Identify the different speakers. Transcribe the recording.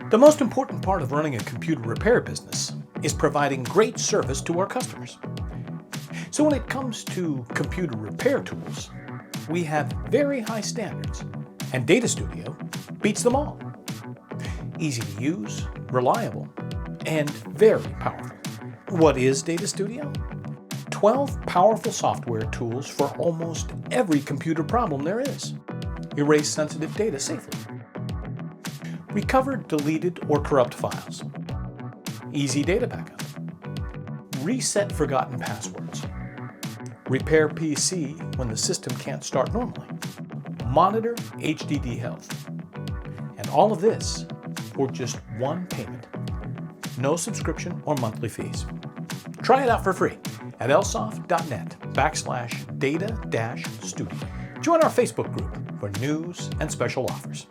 Speaker 1: The most important part of running a computer repair business is providing great service to our customers. So when it comes to computer repair tools, we have very high standards, and Data Studio beats them all. Easy to use, reliable, and very powerful. What is Data Studio? 12 powerful software tools for almost every computer problem there is. Erase sensitive data safely. Recover deleted or corrupt files. Easy data backup. Reset forgotten passwords. Repair PC when the system can't start normally. Monitor HDD health. And all of this for just one payment. No subscription or monthly fees. Try it out for free at elsoft.net/data-studio. Join our Facebook group for news and special offers.